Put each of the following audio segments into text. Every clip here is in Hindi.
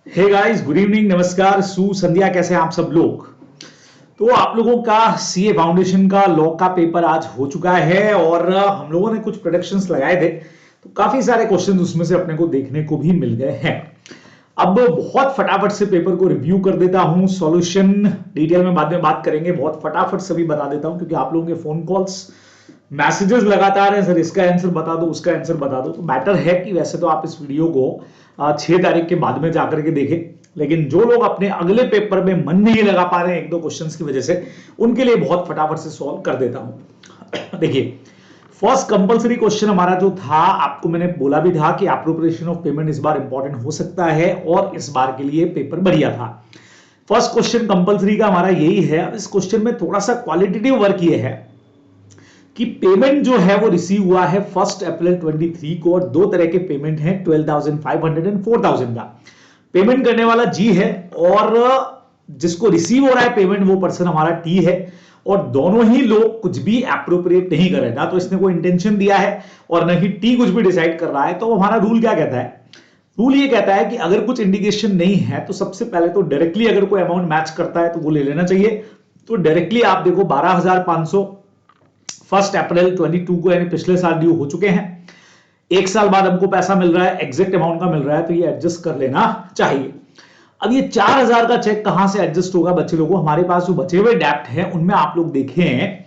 हे गाइस, गुड इवनिंग, नमस्कार, संध्या। कैसे हैं आप सब लोग? तो आप लोगों का सीए फाउंडेशन का लॉ का पेपर आज हो चुका है और हम लोगों ने कुछ प्रोडक्शंस लगाए थे, तो काफी सारे क्वेश्चंस उसमें से अपने को देखने को भी मिल गए हैं। अब बहुत फटाफट से पेपर को रिव्यू कर देता हूं। सॉल्यूशन डिटेल में बाद में बात करेंगे, बहुत फटाफट से भी बता देता हूं क्योंकि आप लोगों के फोन कॉल्स मैसेजेस लगातार हैं, सर इसका आंसर बता दो, उसका आंसर बता दो। तो मैटर है कि वैसे तो आप इस वीडियो को 6 तारीख के बाद में जाकर के देखें, लेकिन जो लोग अपने अगले पेपर में मन नहीं लगा पा रहे हैं एक दो क्वेश्चंस की वजह से, उनके लिए बहुत फटाफट से सॉल्व कर देता हूं। देखिए, फर्स्ट कंपलसरी क्वेश्चन हमारा जो था, आपको मैंने बोला भी था कि एप्रोप्रिएशन ऑफ पेमेंट इस बार इंपॉर्टेंट हो सकता है और इस बार के लिए पेपर बढ़िया था। फर्स्ट क्वेश्चन कंपलसरी का हमारा यही है। इस क्वेश्चन में थोड़ा सा क्वालिटेटिव वर्क ये है कि पेमेंट जो है वो रिसीव हुआ है 1 अप्रैल 23 को और दो तरह के पेमेंट हैं, 12,500 एंड 4,000 का। पेमेंट करने वाला जी है और जिसको रिसीव हो रहा है पेमेंट वो पर्सन हमारा टी है, और दोनों ही लोग कुछ भी एप्रोप्रिएट नहीं कर रहे, ना तो इसने कोई इंटेंशन दिया है और ना ही टी कुछ भी डिसाइड कर रहा है। तो हमारा रूल क्या कहता है? रूल ये कहता है कि अगर कुछ इंडिकेशन नहीं है तो सबसे पहले तो डायरेक्टली अगर कोई अमाउंट मैच करता है तो वो ले लेना चाहिए। तो डायरेक्टली आप देखो 12,500 1 अप्रैल 22 को यानी पिछले साल ड्यू हो चुके हैं। एक साल बाद हमको पैसा मिल रहा है, एग्जैक्ट अमाउंट का मिल रहा है, तो ये एडजस्ट कर लेना चाहिए। अब ये 4,000 का चेक कहां से एडजस्ट होगा बच्चे लोगों? हमारे पास जो बचे हुए डेप्ट हैं उनमें आप लोग देखें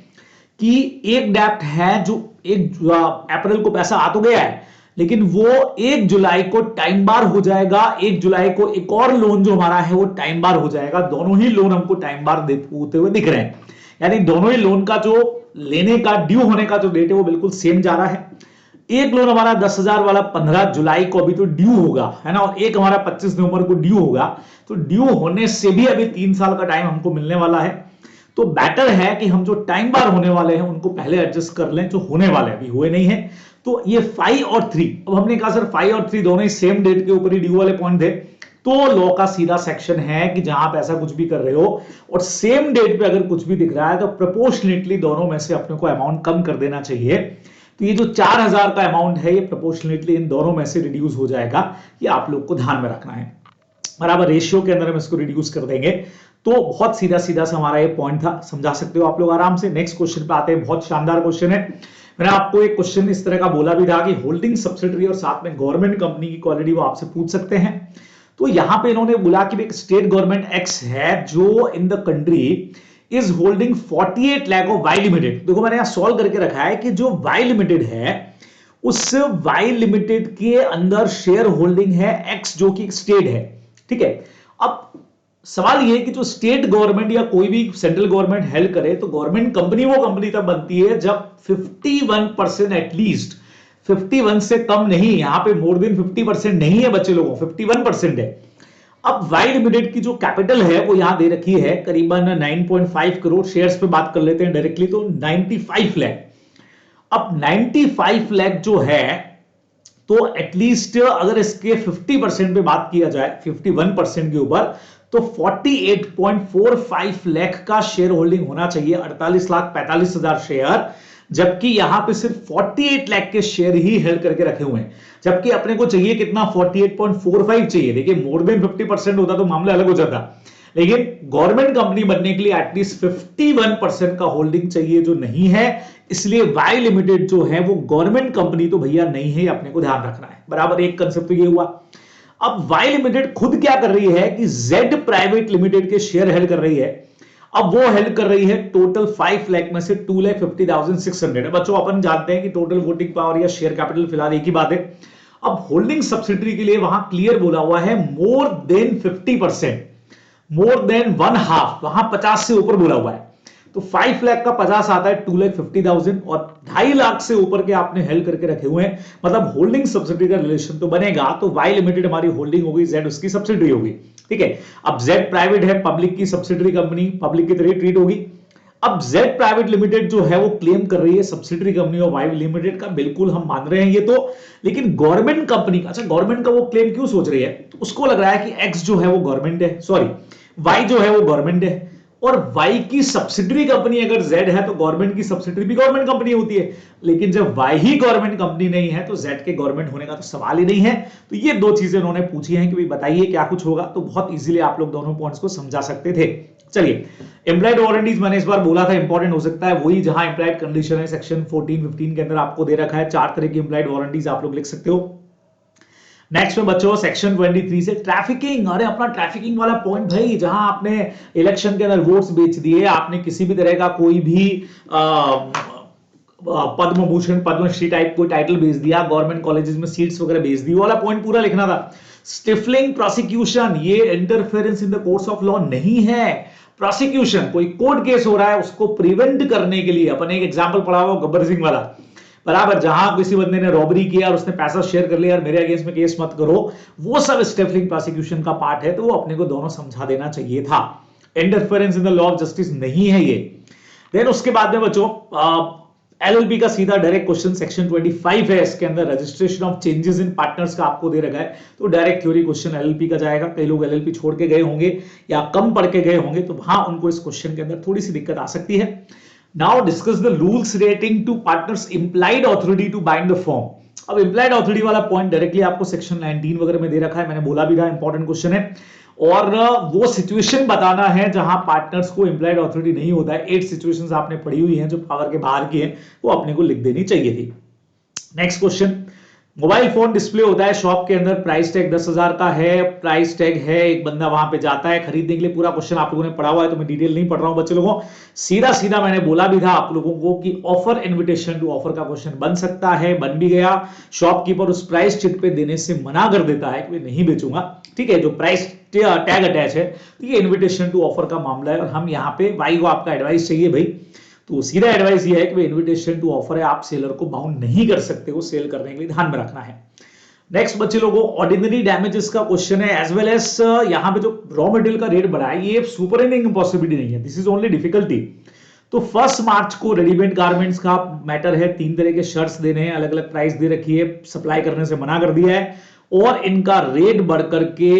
कि एक डेप्ट है जो 1 अप्रैल को पैसा आ तो गया है, लेकिन वो 1 जुलाई को टाइम बार हो जाएगा। 1 जुलाई को एक और लोन जो हमारा है वो टाइम बार हो जाएगा। दोनों ही लोन हमको टाइम बार होते हुए दिख रहे हैं, यानी दोनों ही लोन का जो लेने का ड्यू होने का जो डेट है वो बिल्कुल सेम जा रहा है। एक लोन हमारा 10,000 वाला 15 जुलाई को अभी तो ड्यू होगा, है ना, और एक हमारा 25 नवंबर को ड्यू होगा। तो ड्यू होने से भी अभी 3 साल का टाइम हमको मिलने वाला है। तो बेटर है कि हम जो टाइम बार होने वाले हैं उनको पहले एडजस्ट कर लें, जो होने वाले अभी हुए नहीं है। तो ये 5 और 3, अब हमने कहा सर 5 और 3 दोनों ही सेम डेट के ऊपर ही ड्यू वाले पॉइंट थे, तो लॉ का सीधा सेक्शन है कि जहां आप ऐसा कुछ भी कर रहे हो और सेम डेट पे अगर कुछ भी दिख रहा है तो प्रोपोर्शनेटली दोनों में से अपने को अमाउंट कम कर देना चाहिए। तो ये जो 4,000 का अमाउंट है ये प्रोपोर्शनेटली इन दोनों में से रिड्यूस हो जाएगा, ये आप लोग को ध्यान में रखना है। बराबर रेशियो के अंदर हम इसको रिड्यूस कर देंगे। तो बहुत सीधा सीधा सा हमारा ये पॉइंट था, समझा सकते हो आप लोग आराम से। नेक्स्ट क्वेश्चन पे आते हैं, बहुत शानदार क्वेश्चन है। मैंने आपको एक क्वेश्चन इस तरह का बोला भी था कि होल्डिंग सब्सिडरी और साथ में गवर्नमेंट कंपनी की क्वालिटी वो आपसे पूछ सकते हैं। तो यहां पे इन्होंने बोला कि एक स्टेट गवर्नमेंट एक्स है जो in the country is holding 48 lakh of Y limited. देखो मैंने यहां सॉल्व करके रखा है कि जो वाई लिमिटेड है उस वाई लिमिटेड के अंदर शेयर होल्डिंग है एक्स जो कि स्टेट है, ठीक है। अब सवाल ये है कि जो स्टेट गवर्नमेंट या कोई भी सेंट्रल गवर्नमेंट हेल्ड करे तो गवर्नमेंट कंपनी वो कंपनी तब बनती है जब 51% एटलीस्ट, 51 से कम नहीं, यहां पे मोर देन 50% नहीं है बच्चे लोगों, 51% है। अब वाई लिमिटेड की जो कैपिटल है वो यहां दे रखी है करीबन 9.5 करोड़। शेयर्स पे बात कर लेते हैं डायरेक्टली, तो 95 लाख। अब 95 लाख जो है तो एटलीस्ट अगर इसके 50% पे बात किया जाए 51% के ऊपर, तो 48.45 लाख का शेयर होल्डिंग होना चाहिए, 48,45,000 शेयर। जबकि यहां पे सिर्फ 48 लाख के शेयर ही हेल्ड करके रखे हुए हैं, जबकि अपने को चाहिए कितना, 48.45 चाहिए। देखिए मोर देन 50% होता तो मामला अलग हो जाता, लेकिन गवर्नमेंट कंपनी बनने के लिए एटलीस्ट 51% का होल्डिंग चाहिए, जो नहीं है। इसलिए वाई लिमिटेड जो है वो गवर्नमेंट कंपनी तो भैया नहीं है, अपने को ध्यान रखना है। बराबर, एक कंसेप्ट तो ये हुआ। अब वाई लिमिटेड खुद क्या कर रही है कि जेड प्राइवेट लिमिटेड के शेयर हेल्ड कर रही है। अब वो हेल्ड कर रही है टोटल 5 लाख में से 2,50,600 है। बच्चों अपन जानते हैं कि टोटल वोटिंग पावर या शेयर कैपिटल फिलहाल एक ही बात है। अब होल्डिंग सब्सिडरी के लिए वहां क्लियर बोला हुआ है more than 50%, more than one half, वहां 50 से ऊपर बोला हुआ है। तो 5 लाख का 50 आता है 2,50,000, और 2.5 लाख से ऊपर के आपने हेल्ड करके रखे हुए हैं, मतलब होल्डिंग सब्सिडरी का रिलेशन तो बनेगा। तो वाई लिमिटेड हमारी होल्डिंग होगी, जेड उसकी सब्सिडरी होगी, ठीक है। अब जेड प्राइवेट है, पब्लिक की सब्सिडरी कंपनी, पब्लिक की तरह ट्रीट होगी। अब जेड प्राइवेट लिमिटेड जो है वो क्लेम कर रही है सब्सिडरी कंपनी और वाई लिमिटेड का, बिल्कुल हम मान रहे हैं ये तो। लेकिन गवर्नमेंट कंपनी का, अच्छा गवर्नमेंट का वो क्लेम क्यों सोच रही है? तो उसको लग रहा है कि एक्स जो है वो गवर्नमेंट है, सॉरी वाई जो है वो गवर्नमेंट है, और Y की सब्सिडरी कंपनी अगर Z है तो गवर्नमेंट की सब्सिडरी भी गवर्नमेंट कंपनी होती है, लेकिन जब Y ही गवर्नमेंट कंपनी नहीं है तो Z के गवर्नमेंट होने का तो सवाल ही नहीं है। तो ये दो चीजें उन्होंने पूछी हैं कि भाई बताइए क्या कुछ होगा, तो बहुत इजीली आप लोग दोनों पॉइंट्स को समझा सकते थे। चलिए, एम्प्लॉयड वारंटीज मैंने इस बार बोला था इंपॉर्टेंट हो सकता है, वही जहां एम्प्लॉयड कंडीशन है सेक्शन 14-15 के अंदर आपको दे रखा है, 4 तरह की एम्प्लॉयड वारंटीज आप लोग लिख सकते हो। नेक्स्ट में बच्चों सेक्शन 23 से ट्रैफिकिंग, अरे अपना ट्रैफिकिंग वाला पॉइंट भाई, जहां आपने इलेक्शन के अंदर वोट्स बेच दिए, आपने किसी भी तरह का कोई भी पद्म भूषण पद्मश्री टाइप कोई टाइटल भेज दिया, गवर्नमेंट कॉलेजेस में सीट्स वगैरह भेज दी, वाला पॉइंट पूरा लिखना था। स्टिफलिंग प्रोसिक्यूशन, ये interference in the course of law नहीं है। प्रोसिक्यूशन, कोई कोर्ट केस हो रहा है उसको प्रिवेंट करने के लिए, अपन एक एग्जांपल पढ़ा हुआ गब्बर सिंह वाला, बराबर, जहां किसी बंदे ने रॉबरी किया और उसने पैसा शेयर कर लिया और मेरे अगेंस्ट में केस मत करो, वो सब स्टिफलिंग प्रोसिक्यूशन का पार्ट है, तो वो अपने को दोनों समझा देना चाहिए था। Interference in the law of justice नहीं है ये। देन उसके बाद में बच्चों एलएलपी का सीधा डायरेक्ट क्वेश्चन सेक्शन 25 है, इसके अंदर registration of changes in partners का आपको दे रखा है, तो डायरेक्ट थ्योरी क्वेश्चन एलएलपी का जाएगा। कई लोग एलएलपी छोड़ के गए होंगे या कम पढ़ के गए होंगे, तो वहां उनको इस क्वेश्चन के अंदर थोड़ी सी दिक्कत आ सकती है। Now discuss the rules relating to partners implied authority to bind the firm. अब implied authority वाला पॉइंट डायरेक्टली आपको सेक्शन 19 वगैरह में दे रखा है, मैंने बोला भी था इंपॉर्टेंट क्वेश्चन है, और वो सिचुएशन बताना है जहां पार्टनर्स को implied authority नहीं होता है। 8 सिचुएशंस आपने पढ़ी हुई हैं जो पावर के बाहर की हैं, वो अपने को लिख देनी चाहिए थी। Next question, mobile phone display होता है शॉप के अंदर, प्राइस टैग 10,000 का है, प्राइस टैग है, एक बंदा वहां पे जाता है खरीदने के लिए, पूरा क्वेश्चन आप लोगों ने पढ़ा हुआ है तो मैं डिटेल नहीं पढ़ रहा हूं बच्चे लोगों। सीधा सीधा मैंने बोला भी था आप लोगों को कि ऑफर इन्विटेशन टू ऑफर का क्वेश्चन बन सकता है, बन भी गया। शॉपकीपर उस प्राइस चिट पे देने से मना कर देता है कि नहीं बेचूंगा, ठीक है, जो प्राइस टैग अटैच है, तो ये इन्विटेशन टू ऑफर का मामला है। और हम यहाँ पे भाई को आपका एडवाइस चाहिए भाई, तो सीधा एडवाइस ये है कि इन्विटेशन टू ऑफर है, आप सेलर को बाउंड नहीं कर सकते हो, सेल करने के लिए ध्यान में रखना है। नेक्स्ट बच्चे लोगों, ऑर्डिनरी डैमेजेस का क्वेश्चन है, एज वेल एज यहां पे जो रॉ मटेरियल का रेट बढ़ा है, ये सुपरएंडिंग इम्पॉसिबिलिटी नहीं है, दिस इज ओनली डिफिकल्टी। तो 1 मार्च को रेडीमेड गारमेंट्स का मैटर है, 3 तरह के शर्ट्स देने हैं, अलग अलग प्राइस दे रखी है, सप्लाई करने से मना कर दिया है, और इनका रेट बढ़ करके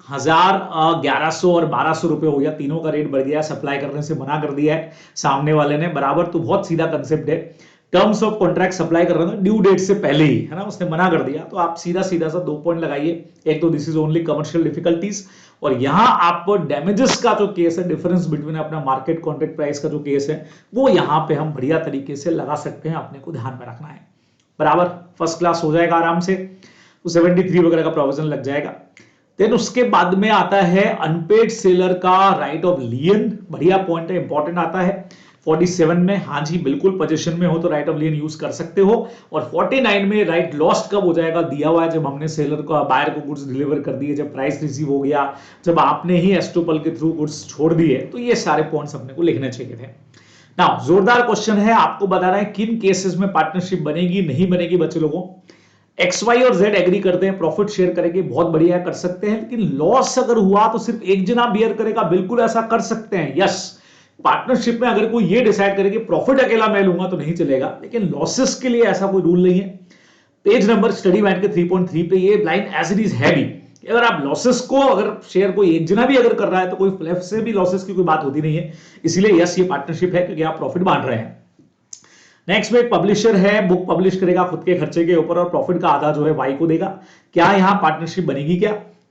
1000, 1100 और 1200 रुपए हो गया, तीनों का रेट बढ़ गया, सप्लाई करने से मना कर दिया है सामने वाले ने, बराबर। तो बहुत सीधा कंसेप्ट है, टर्म्स ऑफ कॉन्ट्रैक्ट सप्लाई कर रहा था ड्यू डेट से पहले ही, है ना, उसने मना कर दिया, तो आप सीधा सीधा सा 2 पॉइंट लगाइए। एक तो this is only commercial difficulties, और यहां आप डैमेजेस का जो केस है, डिफरेंस बिटवीन अपना मार्केट कॉन्ट्रैक्ट प्राइस का जो केस है, वो यहां पे हम बढ़िया तरीके से लगा सकते हैं, अपने को ध्यान में रखना है, बराबर। फर्स्ट क्लास हो जाएगा आराम से, तो 73 वगैरह का प्रोविजन लग जाएगा। देन उसके बाद में आता है अनपेड सेलर का राइट ऑफ लियन, बढ़िया पॉइंट है, इंपॉर्टेंट आता है 47 में, हाँ जी बिल्कुल, पोजीशन में हो तो राइट ऑफ लियन यूज कर सकते हो। और 49 में राइट लॉस्ट कब हो जाएगा, दिया हुआ है जब हमने सेलर को, बायर को गुड्स डिलीवर कर दिए, जब प्राइस रिसीव हो गया, जब आपने ही एस्ट्रोपल के थ्रू गुड्स छोड़ दिए, तो ये सारे पॉइंट्स अपने को लिखने चाहिए थे। नाउ जोरदार क्वेश्चन है, आपको बताना है किन केसेस में पार्टनरशिप बनेगी नहीं बनेगी बच्चे लोगों। एक्स वाई और जेड एग्री करते हैं, प्रॉफिट शेयर करेंगे, बहुत बढ़िया कर सकते हैं, लेकिन लॉस अगर हुआ तो सिर्फ एक जना बियर करेगा, बिल्कुल ऐसा कर सकते हैं, यस। पार्टनरशिप में अगर कोई ये डिसाइड करे कि प्रॉफिट अकेला मैं लूंगा तो नहीं चलेगा, लेकिन लॉसेस के लिए ऐसा कोई रूल नहीं है। पेज नंबर स्टडी मैट के 3.3 पे ये लाइन एज इट इज है भी, अगर आप लॉसेस को, अगर शेयर कोई एक जना भी अगर कर रहा है तो कोई फ्लेफ से भी लॉसेस की कोई बात होती नहीं है, इसीलिए यस ये पार्टनरशिप है क्योंकि आप प्रॉफिट बांट रहे हैं। नेक्स्ट में पब्लिशर है, बुक पब्लिश करेगा खुद के खर्चे के ऊपर और प्रॉफिट का आधा जो है वाई को देगा। क्या यहां पार्टनरशिप बनेगी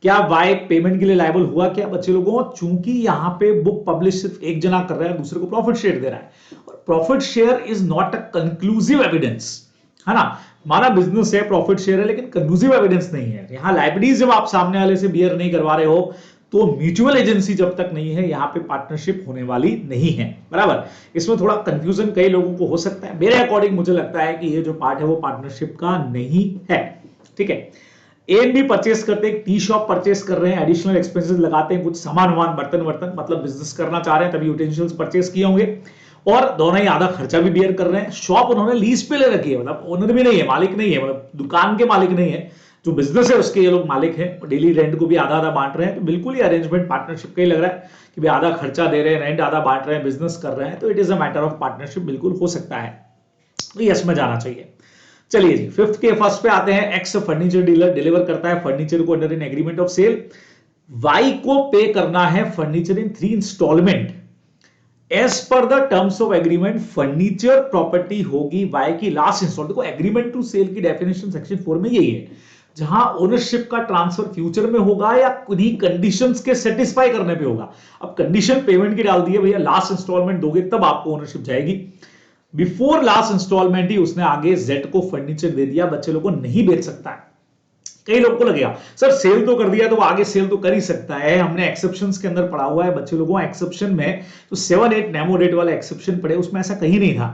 क्या वाई पेमेंट के लिए लायबल हुआ क्या बच्चे लोगों? चूंकि यहां पे बुक पब्लिश सिर्फ एक जना कर रहा है, दूसरे को प्रॉफिट शेयर दे रहा है, और profit share is not a conclusive evidence, है ना। हमारा बिजनेस है, प्रॉफिट शेयर है, लेकिन कंक्लूसिव एविडेंस नहीं है। यहां लाइबिलिटीज जब आप सामने वाले से बियर नहीं करवा रहे हो, तो म्यूचुअल एजेंसी जब तक नहीं है, यहां पे पार्टनरशिप होने वाली नहीं है, बराबर। इसमें थोड़ा कंफ्यूजन कई लोगों को हो सकता है, मेरे अकॉर्डिंग मुझे लगता है कि ये जो पार्ट है वो पार्टनरशिप का नहीं है, ठीक है। ए एंड बी परचेस करते हैं, टी शॉप परचेस कर रहे हैं, एडिशनल एक्सपेंसेस लगाते हैं, कुछ सामान बर्तन मतलब बिजनेस करना चाह रहे हैं, तभी यूटेंसिल्स परचेस किए होंगे, और दोनों ही आधा खर्चा भी बियर कर रहे हैं। शॉप उन्होंने लीज पे ले रखी है, मतलब ओनर भी नहीं है, मालिक नहीं है, मतलब दुकान के मालिक नहीं है, जो बिजनेस है उसके ये लोग मालिक हैं, डेली रेंट को भी आधा आधा बांट रहे हैं, तो बिल्कुल ही अरेंजमेंट पार्टनरशिप का ही लग रहा है कि भाई आधा खर्चा दे रहे हैं, रेंट आधा बांट रहे हैं, बिजनेस कर रहे हैं, तो it is a matter of partnership, बिल्कुल हो सकता है, तो यस में जाना चाहिए। चलिए जी, फिफ्थ के फर्स्ट पे आते हैं। एक्स फर्नीचर डीलर डिलीवर करता है फर्नीचर को under an agreement of sale, Y को पे करना है furniture in 3 installment, as per the terms of agreement furniture property होगी बाय की लास्ट इंस्टॉल। देखो एग्रीमेंट टू सेल की डेफिनेशन सेक्शन 4 में यही है, जहां ओनरशिप का ट्रांसफर फ्यूचर में होगा या किन्हीं कंडीशंस के सेटिस्फाई करने पे होगा। अब कंडीशन पेमेंट की डाल दी है, भैया लास्ट इंस्टॉलमेंट दोगे तब आपको ओनरशिप जाएगी। बिफोर लास्ट इंस्टॉलमेंट ही उसने आगे जेड को फर्नीचर दे दिया, बच्चे लोग को नहीं बेच सकता है। कई लोग को लगेगा सर सेल तो कर दिया तो आगे सेल तो कर ही सकता है, हमने एक्सेप्शंस के अंदर पढ़ा हुआ है बच्चे लोगों, एक्सेप्शन में तो 7-8 नेमो डेट वाला एक्सेप्शन पढ़े, उसमें ऐसा कहीं नहीं था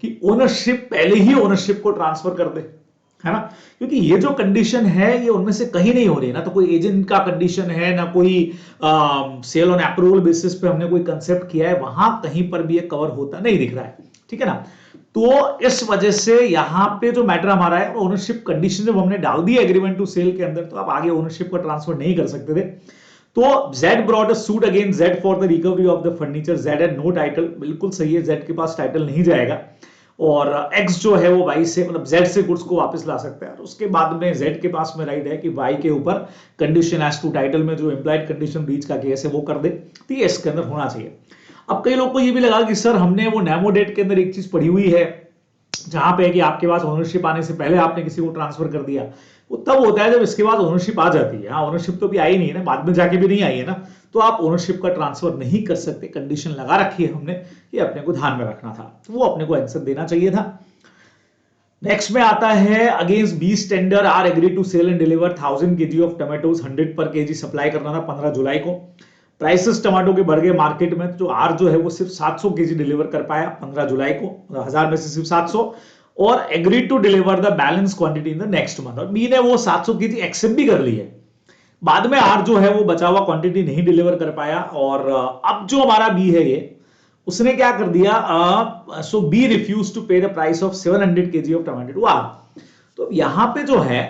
कि ओनरशिप पहले ही ओनरशिप को ट्रांसफर कर दे, है ना। क्योंकि ये जो कंडीशन है ये उनमें से कहीं नहीं हो रही है ना, तो कोई एजेंट का कंडीशन है ना कोई सेल ऑन अप्रूवल बेसिस पे हमने कोई कंसेप्ट किया है, वहां कहीं पर भी ये कवर होता नहीं दिख रहा है, ठीक है ना। तो इस वजह से यहां पे जो मैटर हमारा है ओनरशिप कंडीशन जब हमने डाल दी एग्रीमेंट टू सेल के अंदर, तो आप आगे ओनरशिप का ट्रांसफर नहीं कर सकते थे। तो Z brought a suit against Z for the recovery of the furniture, Z had no title, बिल्कुल सही है, Z के पास टाइटल नहीं जाएगा, और X जो है वो Y से मतलब Z से गुड्स को वापस ला सकता है। उसके बाद में Z के पास में राइट है कि Y के ऊपर कंडीशन एज टू टाइटल में जो इंप्लाइड कंडीशन ब्रीच का केस है वो कर दे, तो ये इसके अंदर होना चाहिए। अब कई लोग को ये भी लगा कि सर हमने वो नेमो डेट के अंदर एक चीज पढ़ी हुई है जहां पे है कि आपके पास ओनरशिप आने से पहले आपने किसी को ट्रांसफर कर दिया, वो तब होता है जब इसके बाद ओनरशिप आ जाती है। हाँ ओनरशिप तो भी आई नहीं है ना, बाद में जाके भी नहीं आई है ना, तो आप ओनरशिप का ट्रांसफर नहीं कर सकते, कंडीशन लगा रखी है हमने, ये अपने को ध्यान में रखना था, तो वो अपने को आंसर देना चाहिए था। नेक्स्ट में आता है against B's tender R agree to sell and deliver 1000 kg of tomatoes 100 per KG supply करना था 15 जुलाई को। प्राइसेस टमाटो के बढ़ गए मार्केट में, तो आर जो है वो सिर्फ 700 केजी डिलीवर कर पाया 15 जुलाई को, 1000 में से सिर्फ 700, और agree to deliver the balance quantity in the next month, और बी ने वो 700 केजी एक्सेप्ट भी कर ली है। बाद में आर जो है वो बचा हुआ क्वांटिटी नहीं डिलीवर कर पाया, और अब जो हमारा बी है ये उसने क्या कर दिया, so B refuse to pay the price of 700 kg of tomato to R. तो यहां पे जो है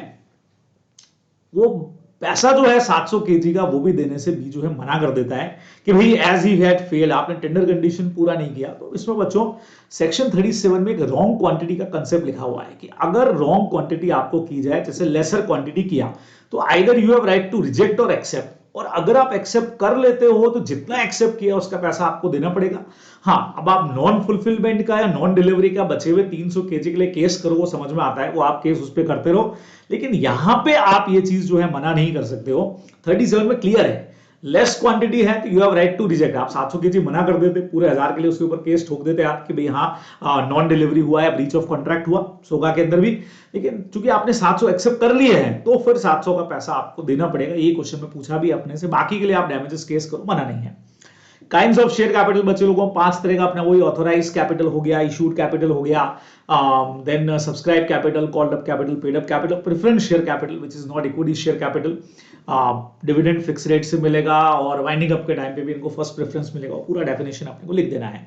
वो पैसा जो है 700 केजी का वो भी देने से बी जो है मना कर देता है कि भाई एज ही हैड फेल्ड, आपने टेंडर कंडीशन पूरा नहीं किया। तो इसमें बच्चों सेक्शन 37 में एक रॉन्ग क्वांटिटी का कंसेप्ट लिखा हुआ है कि अगर रॉन्ग क्वांटिटी आपको की जाए, जैसे लेसर क्वांटिटी किया, तो either you have right to reject और एक्सेप्ट, और अगर आप एक्सेप्ट कर लेते हो तो जितना एक्सेप्ट किया उसका पैसा आपको देना पड़ेगा। हाँ अब आप नॉन फुलफिलमेंट का या नॉन डिलीवरी का बचे हुए 300 केजी के लिए केस करो, वो समझ में आता है, वो आप केस उस पर करते रहो, लेकिन यहां पे आप ये चीज जो है मना नहीं कर सकते हो। 37 में क्लियर है, लेस क्वांटिटी है तो you have right to reject. आप 700 केजी मना कर देते, पूरे 1000 के लिए उसके ऊपर केस ठोक देते आप कि भाई हाँ नॉन डिलीवरी हुआ है, ब्रीच ऑफ कॉन्ट्रैक्ट हुआ सोगा के अंदर भी, लेकिन चूंकि आपने 700 एक्सेप्ट कर लिए हैं तो फिर 700 का पैसा आपको देना पड़ेगा। ये क्वेश्चन में पूछा भी अपने से, बाकी के लिए आप डैमेजेस केस करो, मना नहीं है। काइंड्स ऑफ शेयर कैपिटल बच्चे लोगों को 5 तरह का अपना वही ऑथोराइज कैपिटल हो गया, इशूड कैपिटल हो गया, then subscribe capital, called up capital, paid up capital, preference share capital which is not equity share capital, dividend fix rate से मिलेगा, और वाइंडिंग अप के टाइम पे भी इनको फर्स्ट प्रेफरेंस मिलेगा, पूरा डेफिनेशन अपने को लिख देना है।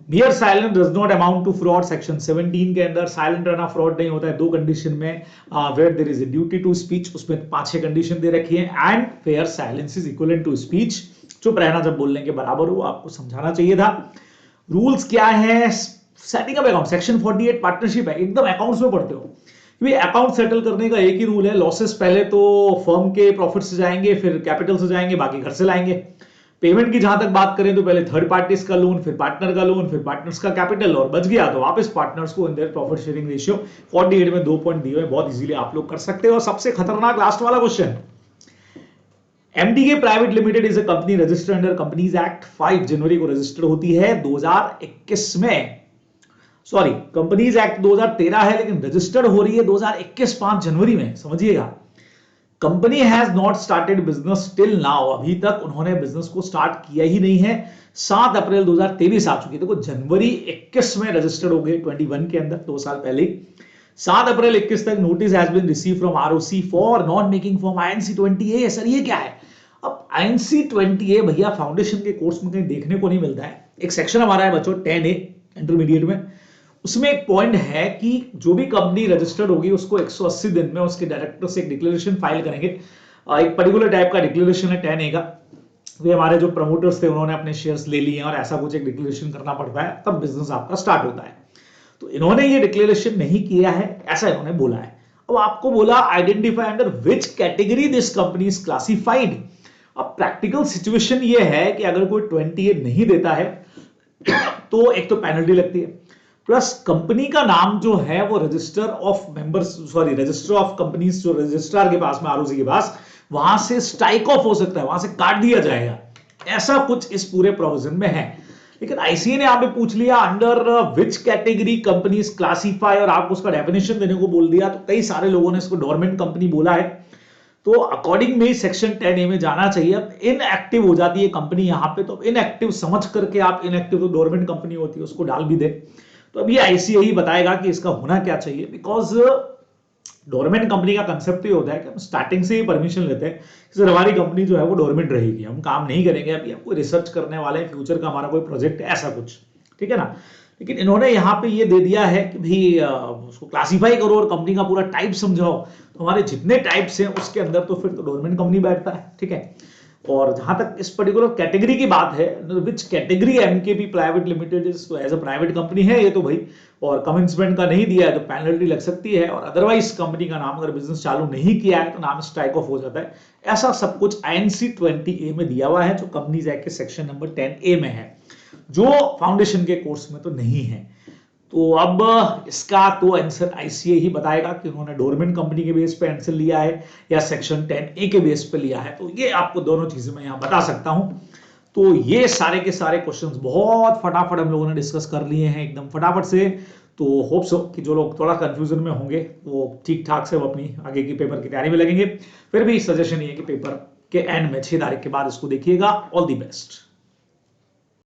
Mere silent does not amount to fraud, section 17 के अंदर साइलेंट रहना फ्रॉड नहीं होता है, दो कंडीशन में, where there is a duty to speech, उसमें 5-6 कंडीशन दे रखी है, and fair silence is equivalent to speech, चुप रहना जब बोलने के बराबर हो, आपको समझाना चाहिए था। रूल्स क्या है, setting up account section 48 partnership है, एकदम अकाउंट्स में पढ़ते हो कि अकाउंट सेटल करने का एक ही रूल है, लॉसेस पहले तो फर्म के प्रॉफिट से जाएंगे, फिर कैपिटल से जाएंगे, बाकी घर से लाएंगे। पेमेंट की जहां तक बात करें तो पहले थर्ड पार्टीज का लोन, फिर पार्टनर का लोन, फिर पार्टनर्स का कैपिटल, और बच गया तो वापस पार्टनर्स को in their profit sharing ratio. 48 में 2 पॉइंट दिए हुए, बहुत इजीली आप लोग कर सकते हो। सबसे खतरनाक लास्ट वाला question, MDK private limited is a company registered under companies act, 5 जनवरी को रजिस्टर्ड होती है 2021 में, सॉरी कंपनीज एक्ट 2013 है लेकिन रजिस्टर्ड हो रही है 2021 5 जनवरी में, समझिएगा। Company has not started business till now, अभी तक उन्होंने बिजनेस को स्टार्ट किया ही नहीं है। 7 अप्रैल 2023 आ चुकी है, देखो जनवरी 21 में रजिस्टर्ड हो गए 21 के अंदर, 2 साल पहले। 7 अप्रैल 21 तक notice has been receive from ROC for non making form INC 20A। Sir ये क्या है? अब INC 20A भैया फाउंडेशन के कोर्स में कहीं देखने को नहीं मिलता है। एक सेक्शन हमारा है बच्चों 10A इंटरमीडिएट में, उसमें एक पॉइंट है कि जो भी कंपनी रजिस्टर्ड होगी उसको 180 दिन में उसके डायरेक्टर से एक डिक्लेरेशन फाइल करेंगे। एक पर्टिकुलर टाइप का डिक्लेरेशन है 10A का, वे हमारे जो प्रमोटर्स थे उन्होंने अपने शेयर्स ले लिए हैं और ऐसा कुछ एक डिक्लेरेशन करना पड़ता है, तब बिजनेस आपका स्टार्ट होता है। तो इन्होंने ये डिक्लेरेशन नहीं किया है, ऐसा इन्होंने बोला है। अब आपको बोला identify under which category this company is classified. अब प्रैक्टिकल सिचुएशन ये है कि अगर कोई 20A नहीं देता है तो एक तो पेनल्टी लगती है, प्लस कंपनी का नाम जो है वो register of members, sorry register of companies जो रजिस्ट्रार के पास में, आरओसी के पास, वहां से स्ट्राइक ऑफ हो सकता है, वहां से काट दिया जाएगा। ऐसा कुछ इस पूरे प्रोविजन में है। लेकिन आईसीए ने यहां पे पूछ लिया under which category companies classify, और आपको उसका डेफिनेशन देने को बोल दिया, तो कई सारे लोगों ने इसको डोरमेंट कंपनी बोला है। तो अकॉर्डिंग में सेक्शन 10A में जाना चाहिए। अब इनएक्टिव हो जाती है कंपनी यहां पे, तो इनएक्टिव समझ करके आप, इनएक्टिव तो डोरमेंट कंपनी होती है, उसको डाल भी दे। तो अभी आईसीए ही बताएगा कि इसका होना क्या चाहिए, बिकॉज डोरमेंट कंपनी का कंसेप्ट ये होता है कि हम स्टार्टिंग से ही परमिशन लेते हैं कि सर हमारी कंपनी जो है वो डोरमेंट रहेगी, हम काम नहीं करेंगे, अभी हम कोई रिसर्च करने वाले हैं, फ्यूचर का हमारा कोई प्रोजेक्ट है, ऐसा कुछ, ठीक है ना। लेकिन इन्होंने यहाँ पे ये दे दिया है कि भाई उसको क्लासिफाई करो और कंपनी का पूरा टाइप समझाओ, तो हमारे जितने टाइप्स हैं उसके अंदर तो फिर तो डोरमेंट कंपनी बैठता है, ठीक है। और जहां तक इस पर्टिकुलर कैटेगरी की बात है, which category MKP private limited is as a private company है ये तो भाई, और कमेंसमेंट का नहीं दिया है तो पेनल्टी लग सकती है, और अदरवाइज कंपनी का नाम अगर बिजनेस चालू नहीं किया है तो नाम स्ट्राइक ऑफ हो जाता है। ऐसा सब कुछ आईएनसी 20A में दिया हुआ है, जो कंपनीज एक्ट के सेक्शन नंबर 10A में है, जो फाउंडेशन के कोर्स में तो नहीं है। तो अब इसका तो आंसर आईसीए ही बताएगा कि उन्होंने डोरमेंट कंपनी के बेस पे आंसर लिया है या सेक्शन 10A के बेस पे लिया है। तो ये आपको दोनों चीजें मैं यहां बता सकता हूं। तो ये सारे के सारे क्वेश्चंस बहुत फटाफट हम लोगों ने डिस्कस कर लिए हैं, एकदम फटाफट से। तो होप सो कि जो लोग थोड़ा कंफ्यूजन में होंगे वो ठीक ठाक से वो अपनी आगे की पेपर की तैयारी में लगेंगे। फिर भी सजेशन ये है कि पेपर के एंड में 6 तारीख के बाद इसको देखिएगा। All the best.